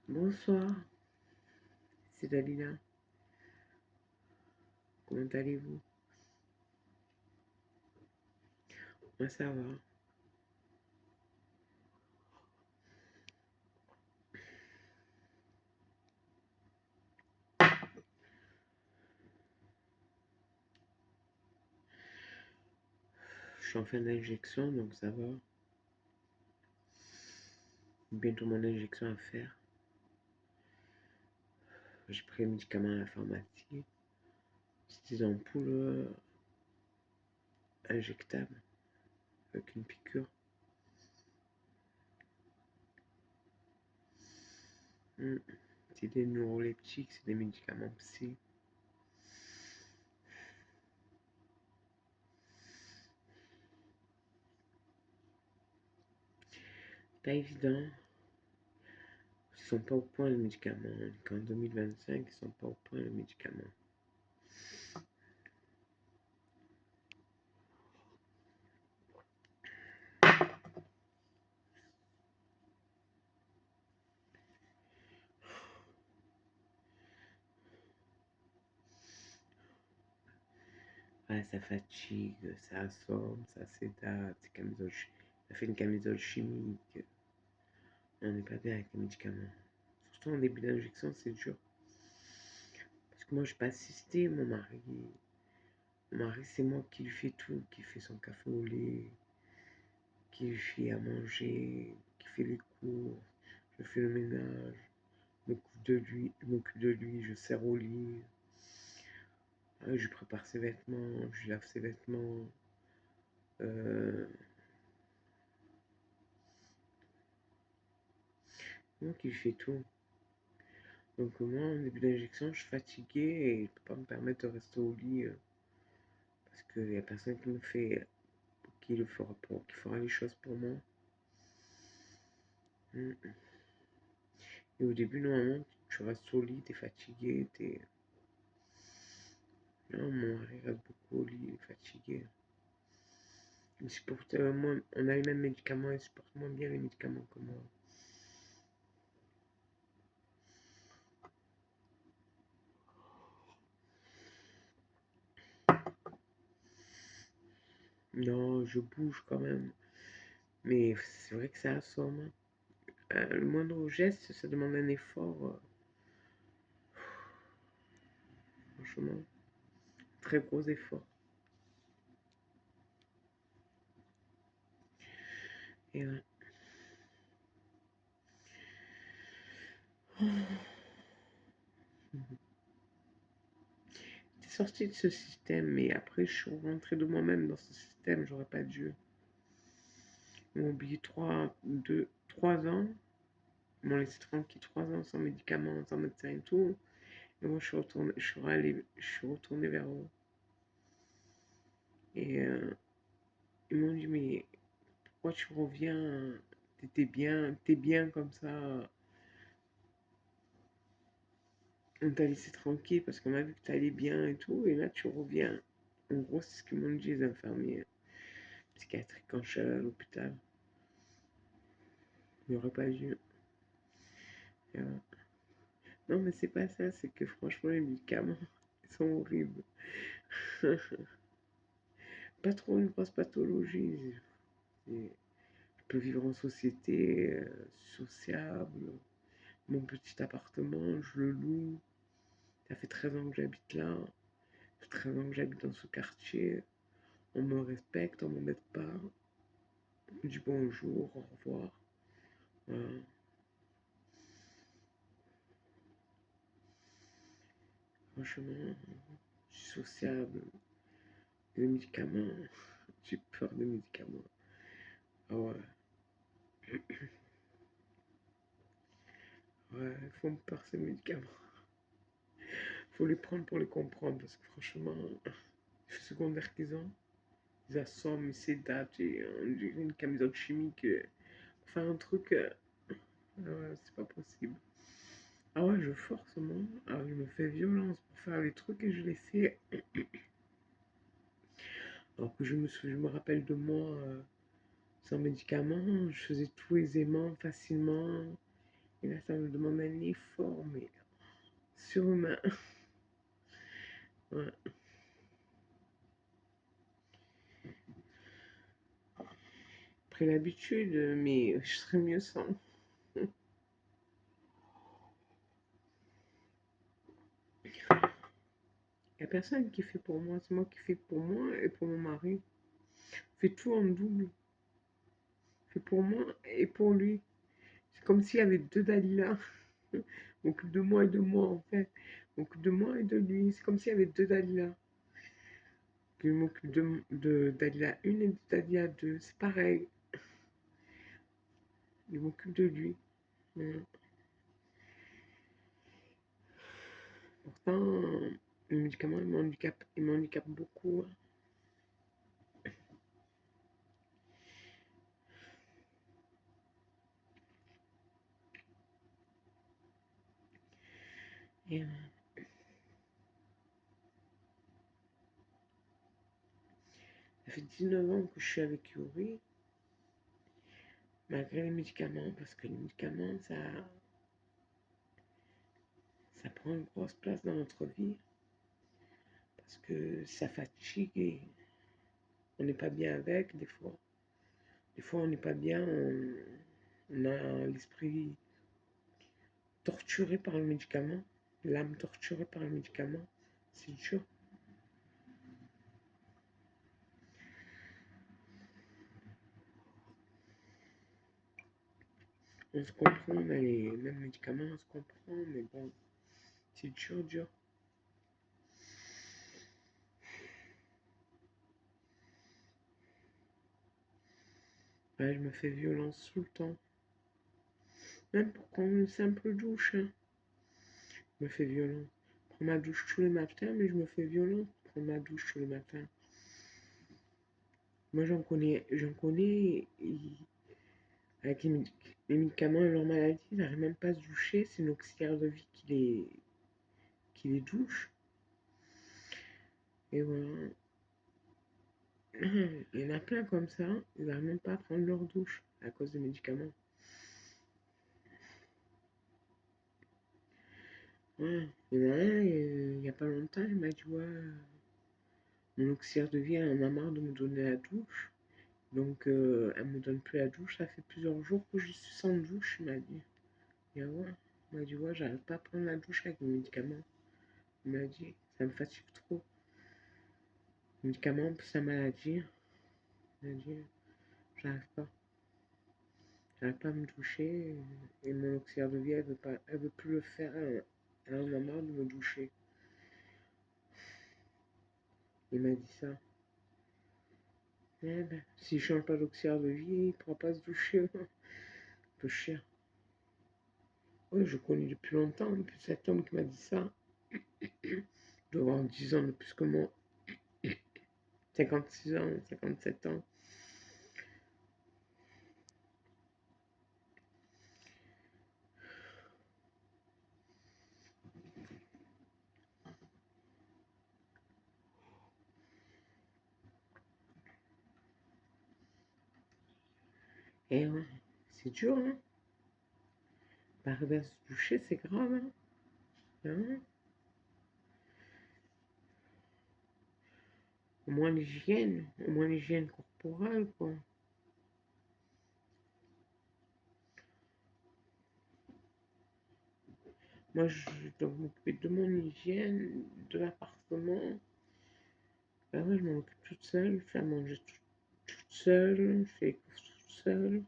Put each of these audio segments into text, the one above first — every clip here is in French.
Bonsoir, c'est Dalila. Comment allez-vous? Moi, ça va. Je suis en fin d'injection, donc ça va. Bientôt mon injection à faire. J'ai pris un médicament à la pharmacie. C'est des ampoules injectables avec une piqûre. Hmm. C'est des neuroleptiques, c'est des médicaments psy. Pas évident. Ils sont pas au point les médicaments. En 2025, ils sont pas au point les médicaments. Ouais, ça fatigue, ça assomme, ça sédate, ça fait une camisole chimique. On n'est pas bien avec les médicaments. Surtout en début d'injection, c'est dur. Parce que moi, je n'ai pas assisté, mon mari. Mon mari, c'est moi qui lui fais tout, qui fait son café au lait, qui lui fait à manger, qui fait les cours, je fais le ménage, je m'occupe de lui, je sers au lit, je prépare ses vêtements, je lave ses vêtements. Euh, moi qui lui fais tout. Donc moi, en début d'injection, je suis fatiguée et je ne peux pas me permettre de rester au lit parce qu'il n'y a personne qui me fait, qui fera les choses pour moi. Mm. Et au début, normalement, tu restes au lit, t'es fatigué, t'es... Non, mon mari reste beaucoup au lit, il est fatigué. Il supporte moins... On a les mêmes médicaments, il supporte moins bien les médicaments que moi. Non, je bouge quand même. Mais c'est vrai que ça assomme. Le moindre geste, ça demande un effort. Franchement, très gros effort. Et ouais. J'étais sortie de ce système, mais après, je suis rentrée de moi-même dans ce système. J'aurais pas dû. Ils m'ont oublié 3 ans. Ils m'ont laissé tranquille 3 ans sans médicaments, sans médecin et tout. Et moi, je suis retournée vers eux. Et ils m'ont dit, mais pourquoi tu reviens? T'es bien comme ça. On t'a laissé tranquille parce qu'on a vu que t'allais bien et tout. Et là, tu reviens. En gros, c'est ce qu'ils m'ont dit, les infirmiers psychiatriques quand je suis allée à l'hôpital. Il n'y aurait pas dû. Et, non, mais c'est pas ça. C'est que franchement, les médicaments, ils sont horribles. Pas trop une grosse pathologie. Je peux vivre en société, sociable. Mon petit appartement, je le loue. Ça fait 13 ans que j'habite là. Ça fait 13 ans que j'habite dans ce quartier. On me respecte, on m'embête pas. On me dit bonjour, au revoir. Voilà. Franchement, je suis sociable. Les médicaments, j'ai peur des médicaments. Ah ouais, ouais, ils font peur ces médicaments. Faut les prendre pour les comprendre parce que franchement, les secondaires qu'ils ont, ils assomment, ils sédatent, et on dirait une camisole chimique. Pour faire un truc, ouais, c'est pas possible. Ah ouais, je force moi. Ah, je me fais violence pour faire les trucs et je les fais. Alors que je me rappelle de moi sans médicaments, je faisais tout aisément, facilement. Et là, ça me demande un effort, mais surhumain. Ouais. Pris l'habitude, mais je serais mieux sans. Il n'y a personne qui fait pour moi, c'est moi qui fais pour moi et pour mon mari. Je fais tout en double. Je fais pour moi et pour lui. C'est comme s'il y avait deux Dalila. On m'occupe de moi et de moi en fait. On m'occupe de moi et de lui. C'est comme s'il y avait deux Dalila. Je m'occupe de Dalila 1 et de Dalila 2. C'est pareil. Je m'occupe de lui. Mm. Pourtant, le médicament, il m'handicape beaucoup. Et, ça fait 19 ans que je suis avec Yuri, malgré les médicaments, parce que les médicaments, ça prend une grosse place dans notre vie, parce que ça fatigue et on n'est pas bien avec, des fois. Des fois, on n'est pas bien, on a l'esprit torturé par le médicament, l'âme torturée par le médicament. C'est dur. On se comprend, on a les mêmes médicaments, on se comprend, mais bon, c'est dur, dur. Ouais, je me fais violence tout le temps. Même pour prendre une simple douche, hein, je me fais violence. Je prends ma douche tous les matins, mais je me fais violence pour prendre ma douche tous les matins. Moi, avec les médicaments et leur maladie, ils n'arrivent même pas à se doucher. C'est une auxiliaire de vie qui les douche. Et voilà. Il y en a plein comme ça, ils n'arrivent même pas à prendre leur douche à cause des médicaments. Ouais. Il y en a un, il n'y a pas longtemps, il m'a dit, ouais, mon auxiliaire de vie, elle en a marre de me donner la douche. Donc, elle me donne plus la douche. Ça fait plusieurs jours que je suis sans douche, il m'a dit. Et ouais, il m'a dit, ouais, j'arrive pas à prendre la douche avec mes médicaments. Il m'a dit, ça me fatigue trop. Les médicaments, plus sa maladie. Il m'a dit, j'arrive pas. J'arrive pas à me doucher. Et mon auxiliaire de vie, elle veut plus le faire. Elle en a marre de me doucher. Il m'a dit ça. Eh ben, s'il change pas d'auxiliaire de vie, il pourra pas se doucher. Un peu cher. Oui, je connais depuis longtemps, depuis cet homme qui m'a dit ça. Il doit avoir 10 ans de plus que moi. 56 ans, 57 ans. Et ouais, c'est dur, hein. Pas arriver à se doucher, c'est grave, hein. Hein. Au moins l'hygiène corporelle, quoi. Moi, je dois m'occuper de mon hygiène, de l'appartement. Ben ouais, je m'en occupe toute seule, je fais à manger toute seule, je fais les courses toute seule,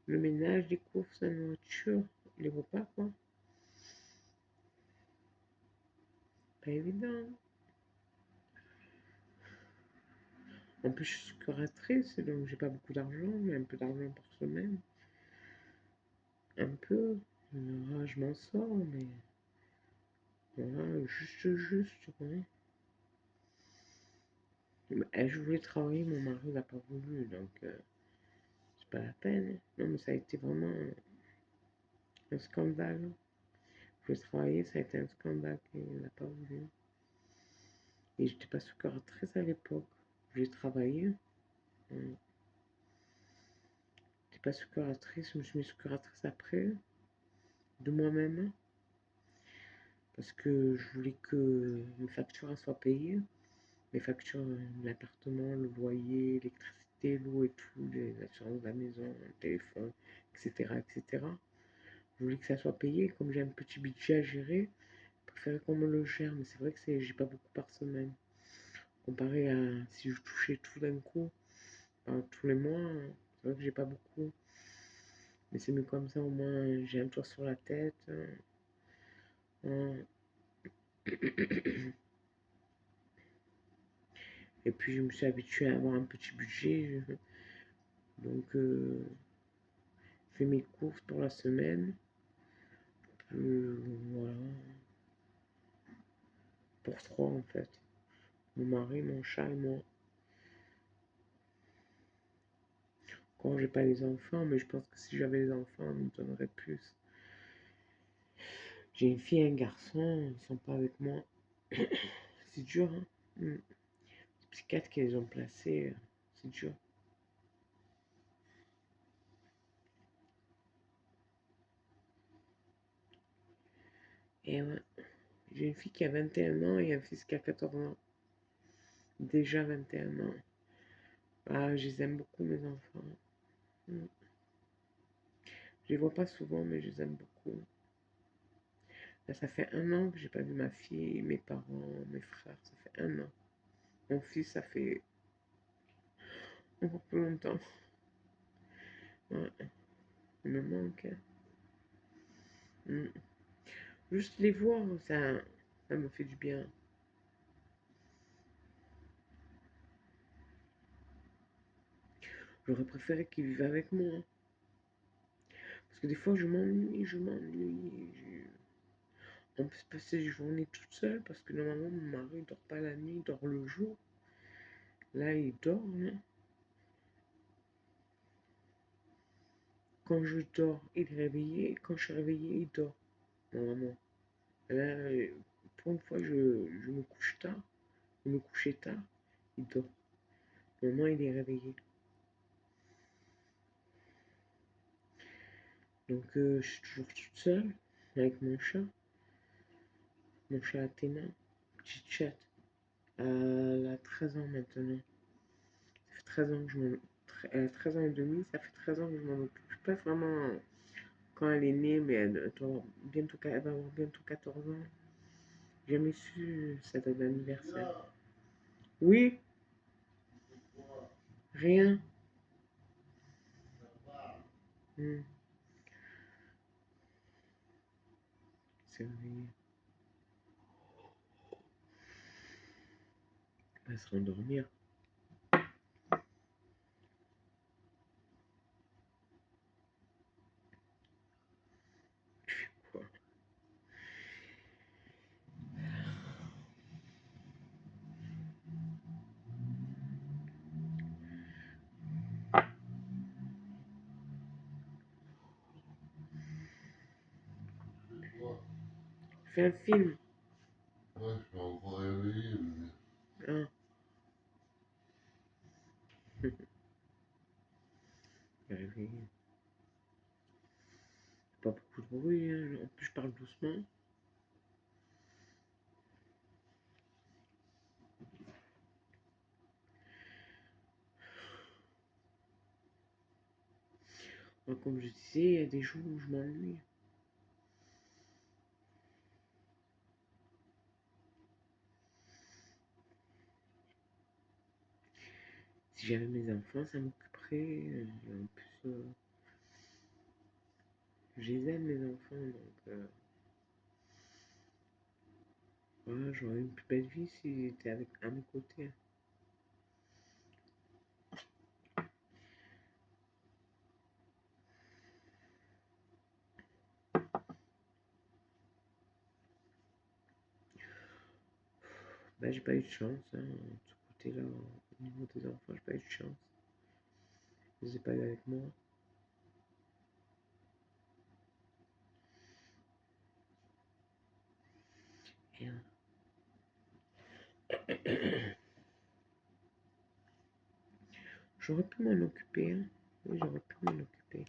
le ménage, les courses, la nourriture, les repas, quoi. Pas évident. En plus, je suis curatrice, donc j'ai pas beaucoup d'argent, mais un peu d'argent par semaine. Un peu. Je m'en sors, mais voilà, juste, ouais. Je voulais travailler, mon mari n'a pas voulu, donc c'est pas la peine. Non, mais ça a été vraiment un scandale. Je voulais travailler, ça a été un scandale qu'il n'a pas voulu. Et j'étais pas sous curatrice à l'époque. J'ai travaillé. J'étais pas sous curatrice, je me suis mis sous curatrice après. de moi-même parce que je voulais que mes factures soient payées. Mes factures, l'appartement, le loyer, l'électricité, l'eau et tout, les assurances de la maison, le téléphone, etc., etc. Je voulais que ça soit payé. Comme j'ai un petit budget à gérer, je préférais qu'on me le gère. Mais c'est vrai que j'ai pas beaucoup par semaine. Comparé à si je touchais tout d'un coup, tous les mois, c'est vrai que j'ai pas beaucoup. Mais c'est mieux comme ça, au moins j'ai un toit sur la tête. Et puis je me suis habituée à avoir un petit budget. Donc je fais mes courses pour la semaine. Voilà. Pour trois en fait. Mon mari, mon chat et moi. Quand j'ai pas les enfants, mais je pense que si j'avais les enfants, on me donnerait plus. J'ai une fille et un garçon, ils sont pas avec moi. C'est dur, hein. Les psychiatres qui les ont placés, c'est dur. Et ouais, j'ai une fille qui a 21 ans et un fils qui a 14 ans. Déjà 21 ans. Ah, je les aime beaucoup, mes enfants. Mm. Je les vois pas souvent, mais je les aime beaucoup. Là, ça fait un an que j'ai pas vu ma fille, mes parents, mes frères. Ça fait un an. Mon fils, ça fait encore plus longtemps. Ouais, il me manque, hein. Mm. Juste les voir, ça me fait du bien. J'aurais préféré qu'ils vivent avec moi, hein. Parce que des fois, je m'ennuie, je m'ennuie. On peut se passer des journées toute seule parce que normalement, mon mari dort pas la nuit, il dort le jour. Là, il dort, hein. Quand je dors, il est réveillé. Quand je suis réveillée, il dort, normalement. Là, pour une fois, je me couche tard. Je me couchais tard, il dort. Normalement, il est réveillé. Donc, je suis toujours toute seule avec mon chat Athéna, petite chatte. Elle a 13 ans maintenant. Ça fait 13 ans que je m'en elle a 13 ans et demi, ça fait 13 ans que je m'en occupe. Je sais pas vraiment quand elle est née, mais elle va avoir bientôt 14 ans. J'ai jamais su sa date d'anniversaire. Oui, rien. Hmm, c'est réveillé. Elle va se rendormir. Quoi. Fais un film. Ouais, je suis encore réveillé. Ah. Réveillé. Pas beaucoup de bruit, hein. En plus, je parle doucement. Moi, comme je disais, il y a des jours où je m'ennuie. Si j'avais mes enfants, ça m'occuperait. En plus, je les aime, mes enfants, donc voilà, j'aurais une plus belle vie s'ils étaient à mes côtés. Bah, j'ai pas eu de chance, hein, de ce côté-là, au niveau des enfants, j'ai pas eu de chance. Je les ai pas eu avec moi. Et, j'aurais pu m'en occuper, hein. Oui, j'aurais pu m'en occuper.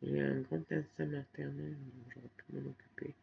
J'ai un grand instinct maternel, j'aurais pu m'en occuper.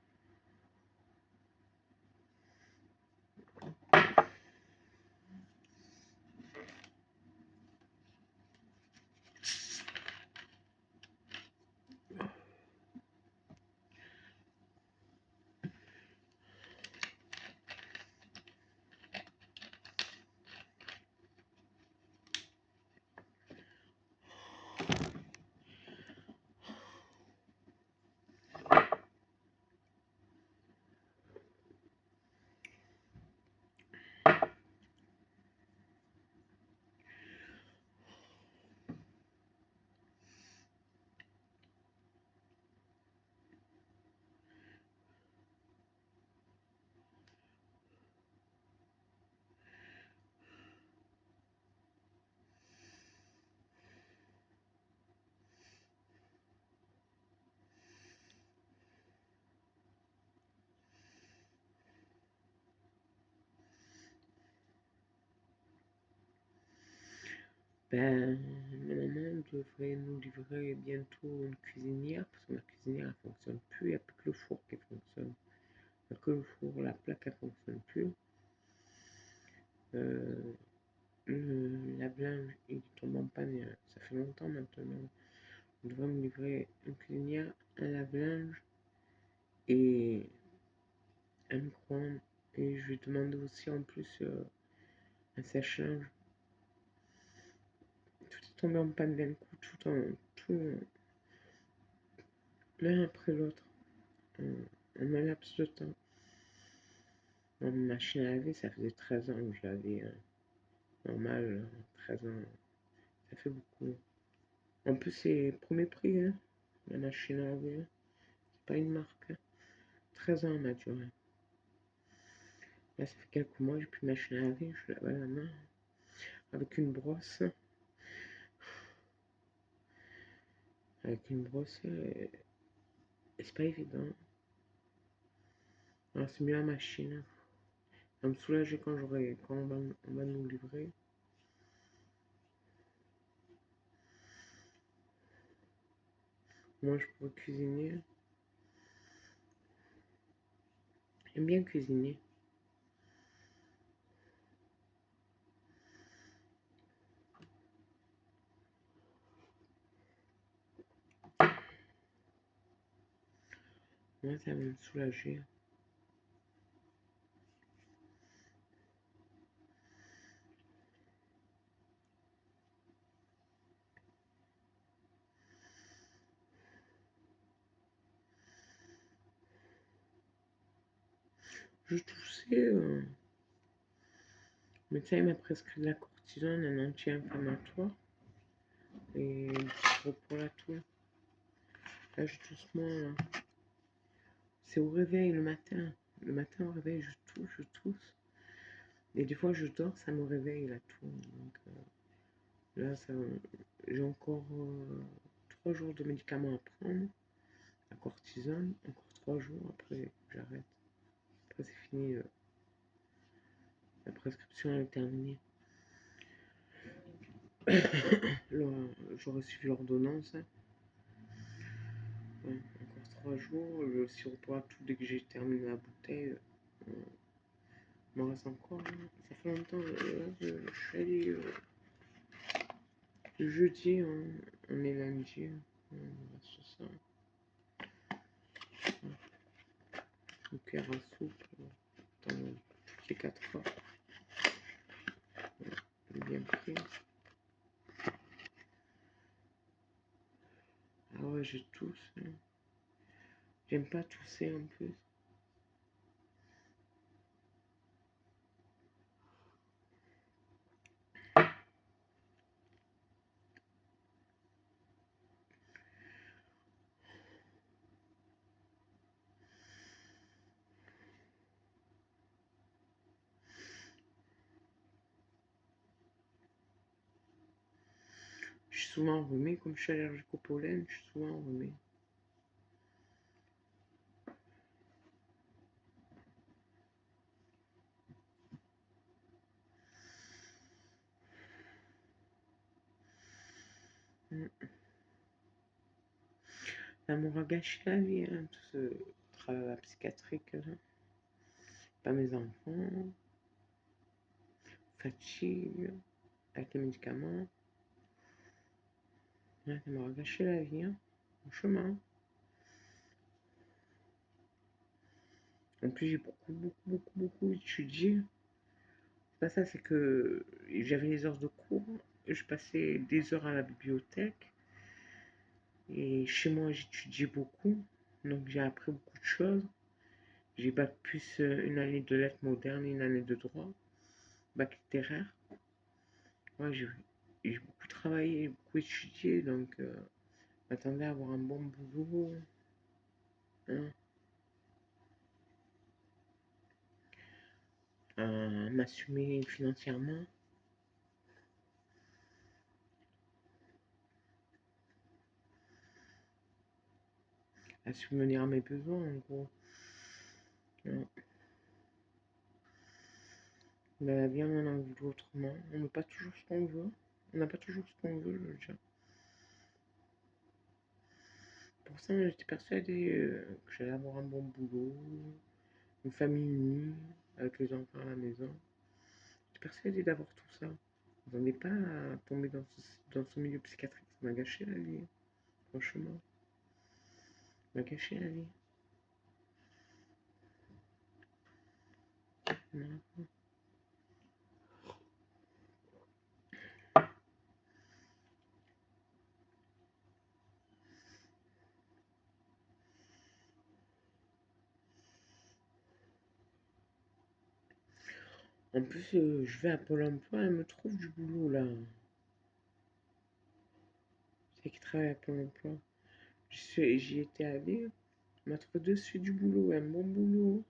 Ben, ma maman devrait nous livrer bientôt une cuisinière, parce que ma cuisinière elle fonctionne plus, il n'y a plus que le four qui fonctionne. Il n'y a que le four, la plaque elle fonctionne plus. Le lave-linge il tombe en panne, ça fait longtemps maintenant. On devrait me livrer une cuisinière, un lave-linge et un micro-ondes. Et je vais demander aussi en plus un sèche-linge. Tout est tombé en panne d'un coup, tout l'un après l'autre, en un laps de temps. Ma machine à laver, ça faisait 13 ans que je l'avais normal, 13 ans, ça fait beaucoup. En plus, c'est premier prix, hein, la machine à laver, c'est pas une marque. 13 ans elle m'a duré. Là, ça fait quelques mois, j'ai plus de machine à laver, je lave à la main, avec une brosse. Avec une brosse, et c'est pas évident. Alors, c'est mieux la machine. Ça va me soulager quand on va nous livrer. Moi, je pourrais cuisiner. J'aime bien cuisiner. Moi, ça va me soulager. Je toussais. Le médecin il m'a prescrit de la cortisone, un anti-inflammatoire et du sirop pour la toux. Là, je doucement. Là. C'est au réveil le matin. Le matin au réveil, je tousse. Et des fois, je dors, ça me réveille la toux. Donc, là, j'ai encore 3 jours de médicaments à prendre. La cortisone, encore 3 jours. Après, j'arrête. Après, c'est fini. La prescription est terminée. J'aurais suivi l'ordonnance. Ouais, encore 3 jours. Le sirop pour la toux, dès que j'ai terminé la bouteille, il m'en reste encore. Ça fait longtemps. Je suis allé le jeudi, on est lundi. On reste ça. Une cuillère à soupe dans toutes les 4 heures. Bien pris. Ah ouais, je tousse. J'aime pas tousser en plus. Je suis souvent enrhumée, comme je suis allergique au pollen, je suis souvent enrhumée. Ça m'aura gâché la vie, hein, tout ce travail psychiatrique là. Pas mes enfants, fatigue, avec les médicaments. Ouais, ça m'aura gâché la vie, hein, franchement. En plus, j'ai beaucoup étudié. C'est pas ça, c'est que j'avais les heures de cours, je passais des heures à la bibliothèque. Et chez moi, j'étudiais beaucoup, donc j'ai appris beaucoup de choses. J'ai bac plus une année de lettres modernes et une année de droit, bac littéraire. Ouais, j'ai beaucoup travaillé, beaucoup étudié, donc je m'attendais à avoir un bon boulot, hein, à m'assumer financièrement, à subvenir à mes besoins, en gros. Hein. Mais la vie, on en a voulu autrement. On n'a pas toujours ce qu'on veut. On n'a pas toujours ce qu'on veut, je veux dire. Pour ça, j'étais persuadée que j'allais avoir un bon boulot, une famille unie, avec les enfants à la maison. J'étais persuadée d'avoir tout ça. Je n'en ai pas à tomber dans ce milieu psychiatrique. Ça m'a gâché la vie, franchement. Ça m'a gâché la vie. Non. En plus, je vais à Pôle emploi, elle me trouve du boulot là. C'est qui travaille à Pôle emploi. J'y étais allée, elle m'a trouvé de suite du boulot, un bon boulot.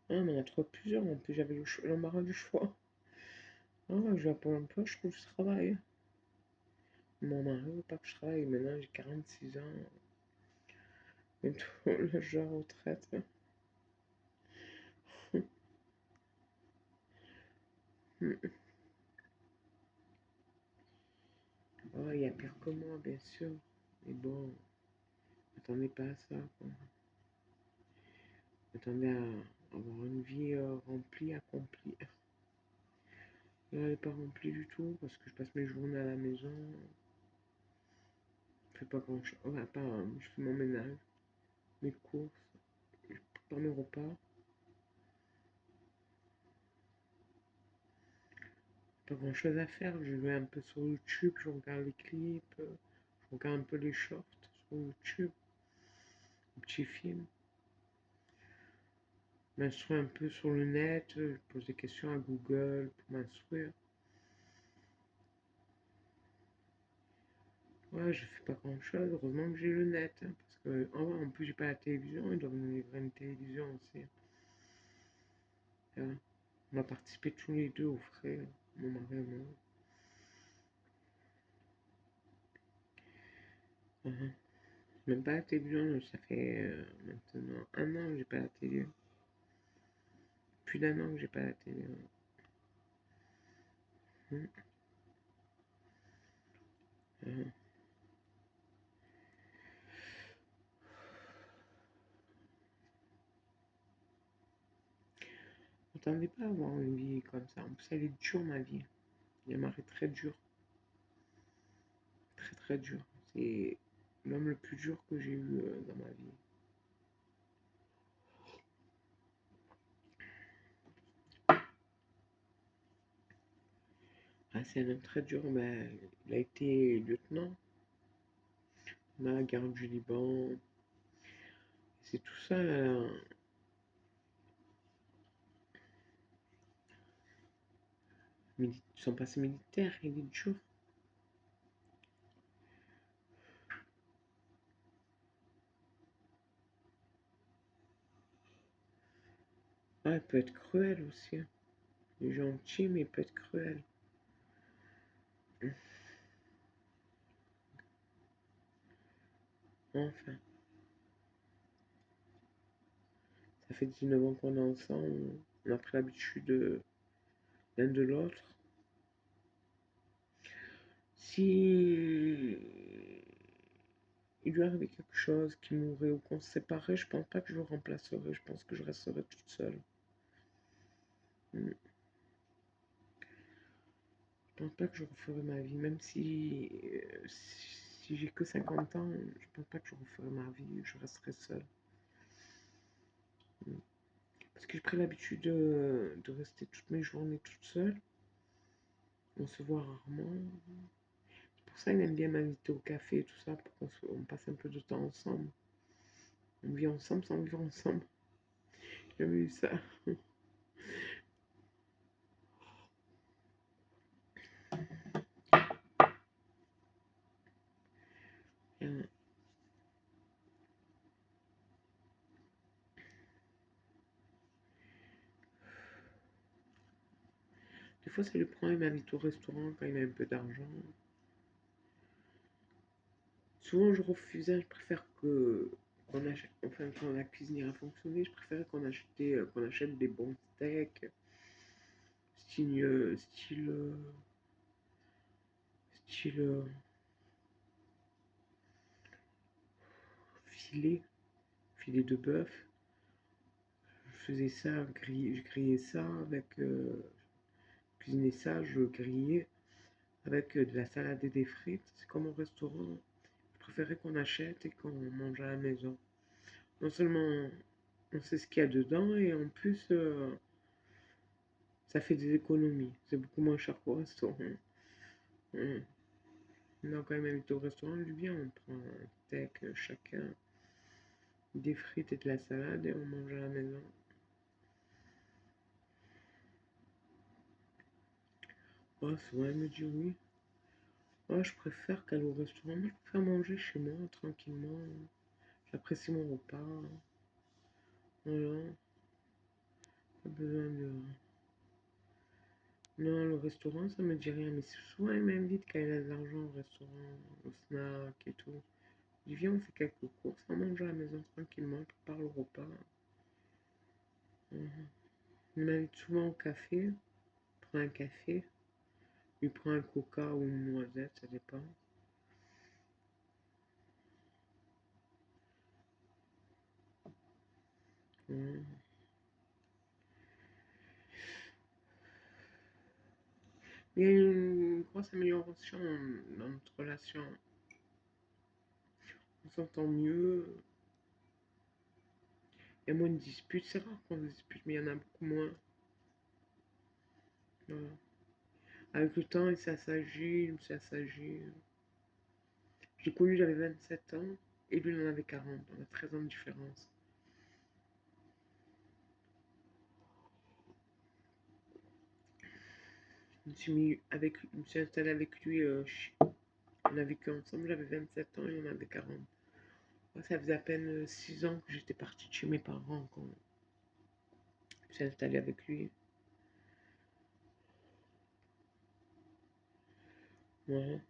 Ah, elle m'en a trouvé plusieurs, en plus j'avais l'embarras du choix. Ah, je vais à Pôle emploi, je trouve du travail. Mon mari veut pas que je travaille, maintenant j'ai 46 ans, bientôt l'âge de la retraite. Oh, il y a pire que moi, bien sûr. Mais bon, m'attendais pas à ça, quoi. M'attendais à avoir une vie remplie, accomplie. Là, elle n'est pas remplie du tout parce que je passe mes journées à la maison. Je fais pas grand chose. Enfin, pas, je fais mon ménage, mes courses, je prépare mes repas. Pas grand chose à faire. Je vais un peu sur YouTube, je regarde les clips, je regarde un peu les shorts sur YouTube, les petits films. Je m'instruis un peu sur le net, je pose des questions à Google pour m'instruire. Ouais, je fais pas grand chose, heureusement que j'ai le net, hein, parce que en plus j'ai pas la télévision, ils doivent nous livrer une télévision aussi. Hein. On a participé tous les deux aux frais, mon mari et moi. Mhm. Même pas la télévision, ça fait maintenant un an que j'ai pas la télé. Plus d'un an que j'ai pas la télé. Mhm. Mhm. Je m'attendais pas à avoir une vie comme ça. En plus, elle est dure ma vie. Il mari très dur, très dur. C'est l'homme le plus dur que j'ai eu dans ma vie. Ah, c'est un homme très dur, mais il a été lieutenant dans la guerre du Liban. C'est tout ça, là. Son passé militaire, il est dur. Ah, il peut être cruel aussi. Hein. Il est gentil, mais il peut être cruel. Enfin, ça fait 19 ans qu'on est ensemble. On a pris l'habitude l'un de l'autre. Si il lui arrivait quelque chose, qu'il mourrait ou qu'on se séparait, je pense pas que je le remplacerais, je pense que je resterais toute seule. Mm. Je pense pas que je referais ma vie, même si j'ai que 50 ans, je pense pas que je referais ma vie, je resterais seule. Mm. Parce que j'ai pris l'habitude de rester toutes mes journées toute seule. On se voit rarement. C'est pour ça qu'il aime bien m'inviter au café et tout ça, pour qu'on passe un peu de temps ensemble. On vit ensemble sans vivre ensemble. J'ai jamais eu ça. Euh, Des fois, ça lui prend, il m'invite au restaurant quand il a un peu d'argent. Souvent, je refusais, je préfère qu'on achète, enfin, quand la cuisinière a fonctionné, je préférais qu'on achète des bons steaks, style, style filet, filet de bœuf. Je faisais ça, je grillais ça avec, cuisinais ça, je grillais avec de la salade et des frites. C'est comme au restaurant. Je préférais qu'on achète et qu'on mange à la maison. Non seulement on sait ce qu'il y a dedans et en plus ça fait des économies. C'est beaucoup moins cher qu'au restaurant. On a quand même invité au restaurant, du bien, on prend un steak chacun, des frites et de la salade et on mange à la maison. Oh, souvent elle me dit oui. Oh, je préfère qu'aller au restaurant. Moi, je préfère manger chez moi tranquillement. J'apprécie mon repas. Voilà, pas besoin de. Non, le restaurant, ça me dit rien. Mais souvent, elle m'invite quand elle a de l'argent au restaurant, au snack et tout. Je dis, viens, on fait quelques courses, on mange à la maison tranquillement, on prépare le repas. Mhm. Il m'invite souvent au café, prend un café, il prend un coca ou une noisette, ça dépend. Mhm. Il y a une grosse amélioration dans notre relation. On s'entend mieux, il y a moins de disputes. C'est rare qu'on se dispute, mais il y en a beaucoup moins. Voilà. Avec le temps, il s'assagit, il s'assagit. J'ai connu, j'avais 27 ans, et lui, il en avait 40. On a 13 ans de différence. Je me suis installé avec lui, on a vécu ensemble, j'avais 27 ans et on avait 40. Moi, ça faisait à peine 6 ans que j'étais partie de chez mes parents quand je me suis installée avec lui. Ouais.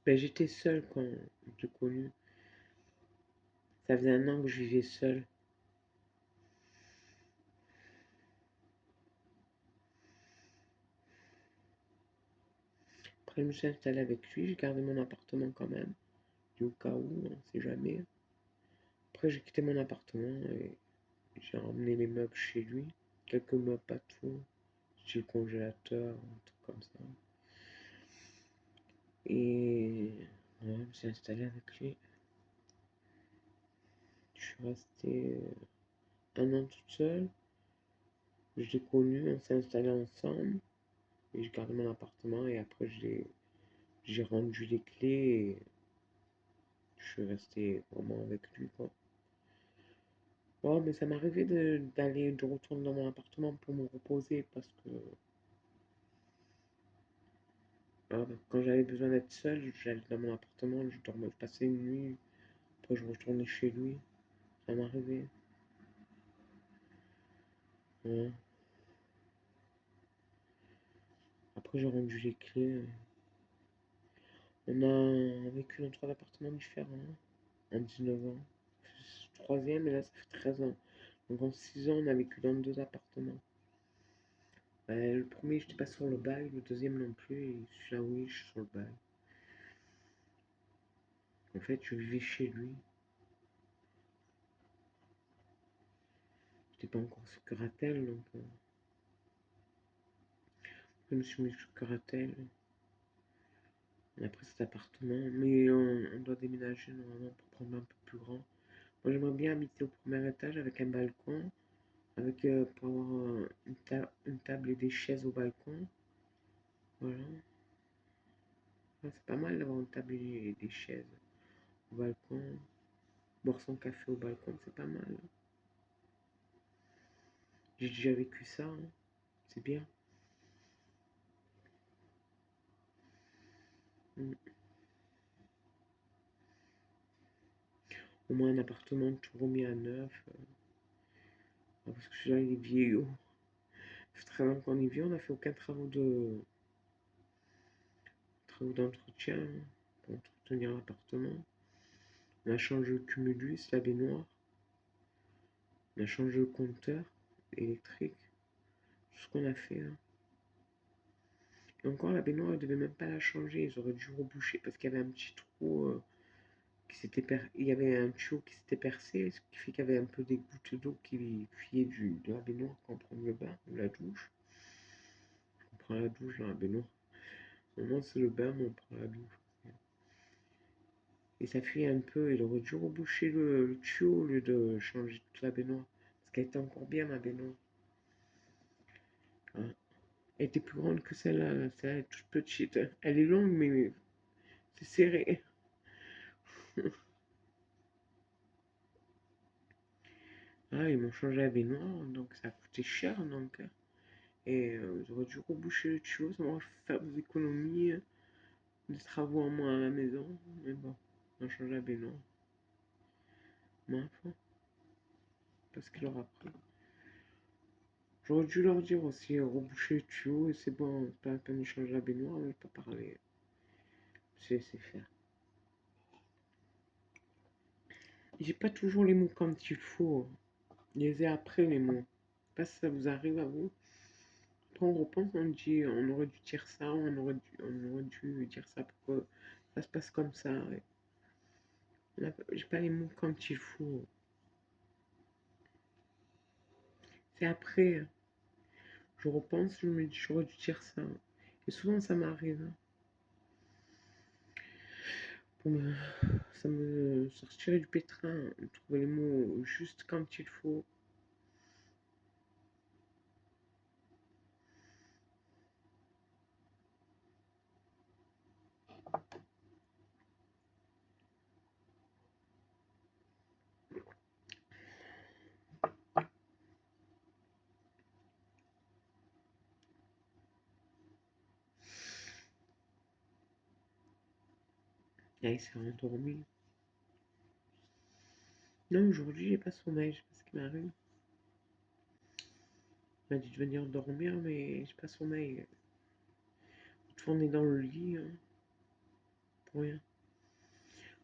Ben, j'étais seule quand je l'ai connu. Ça faisait un an que je vivais seule. Après, je me suis installée avec lui, j'ai gardé mon appartement quand même, au cas où, on sait jamais. Après, j'ai quitté mon appartement et j'ai emmené mes meubles chez lui. Quelques meubles, pas tout. J'ai le congélateur, un truc comme ça. Et ouais, je me suis installée avec lui. Je suis restée un an toute seule. Je l'ai connu, on s'est installé ensemble. Et j'ai gardé mon appartement et après j'ai rendu les clés et je suis restée vraiment avec lui, quoi. Ouais, mais ça m'arrivait de retourner dans mon appartement pour me reposer parce que quand j'avais besoin d'être seule, j'allais dans mon appartement, je dormais, je passais une nuit, après je retournais chez lui. Ça m'arrivait. Ouais. Après j'ai rendu les clés. On a vécu dans trois appartements différents en 19 ans. troisième et là, ça fait 13 ans. Donc en 6 ans, on a vécu dans 2 appartements. Le premier, j'étais pas sur le bail, le deuxième non plus, et celui-là, oui, je suis sur le bail. En fait, je vivais chez lui. J'étais pas encore sur Curatel, donc je me suis mis sur Curatel. On a pris cet appartement, mais on doit déménager normalement pour prendre un peu plus grand. Moi, j'aimerais bien habiter au premier étage avec un balcon, avec pour avoir une table et des chaises au balcon. Voilà. Ah, c'est pas mal d'avoir une table et des chaises au balcon. Boire son café au balcon, c'est pas mal. J'ai déjà vécu ça, hein. C'est bien. Mm. Au moins un appartement tout remis à neuf. Parce que celui-là, il est vieillot. Ça fait très longtemps qu'on y vit, on n'a fait aucun travaux d'entretien pour entretenir l'appartement. On a changé le cumulus, la baignoire. On a changé le compteur électrique. Tout ce qu'on a fait, hein. Et encore, la baignoire, ils ne devaient même pas la changer. Ils auraient dû reboucher parce qu'il y avait un petit trou il y avait un tuyau qui s'était percé, ce qui fait qu'il y avait un peu des gouttes d'eau qui fuyaient de la baignoire quand on prend le bain ou la douche. On prend la douche dans la baignoire. Normalement, c'est le bain, mais on prend la douche. Et ça fuyait un peu. Il aurait dû reboucher le tuyau au lieu de changer toute la baignoire. Parce qu'elle était encore bien, ma baignoire. Hein. Elle était plus grande que celle-là. Celle-là est toute petite. Elle est longue, mais c'est serré. Ah, ils m'ont changé la baignoire, donc ça a coûté cher. Donc, et ils auraient dû reboucher le tuyau. Ça m'aurait fait faire des économies, des travaux en moins à la maison. Mais bon, on a changé la baignoire. Moins fort. Parce qu'il aura pris. J'aurais dû leur dire aussi, reboucher le tuyau, et c'est bon, c'est pas la peine de changer la baignoire, mais je peux parler. C'est faire. J'ai pas toujours les mots quand il faut. Je les ai après les mots. Je sais pas si ça vous arrive à vous. Quand on repense, on dit on aurait dû dire ça, on aurait dû dire ça, pourquoi ça se passe comme ça. Ouais. J'ai pas les mots quand il faut. C'est après, je repense, je me dis j'aurais dû dire ça. Et souvent ça m'arrive, hein. Pour me, ça me sortirait du pétrin, trouver les mots juste quand il faut. Et il s'est endormi. Non, aujourd'hui j'ai pas sommeil, je sais pas ce qui m'arrive. Il m'a dit de venir dormir, mais j'ai pas sommeil. Tourner dans le lit, hein, pour rien.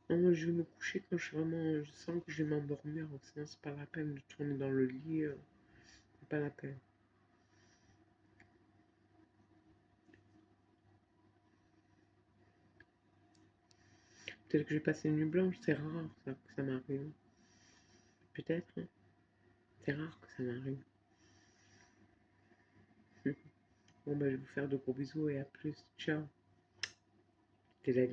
Non, moi je vais me coucher quand je sens que je vais m'endormir, sinon c'est pas la peine de tourner dans le lit, c'est pas la peine. Peut-être que je vais passer une nuit blanche, c'est rare ça, que ça m'arrive. Peut-être, hein. C'est rare que ça m'arrive. Bon, bah, je vais vous faire de gros bisous et à plus. Ciao. T'es la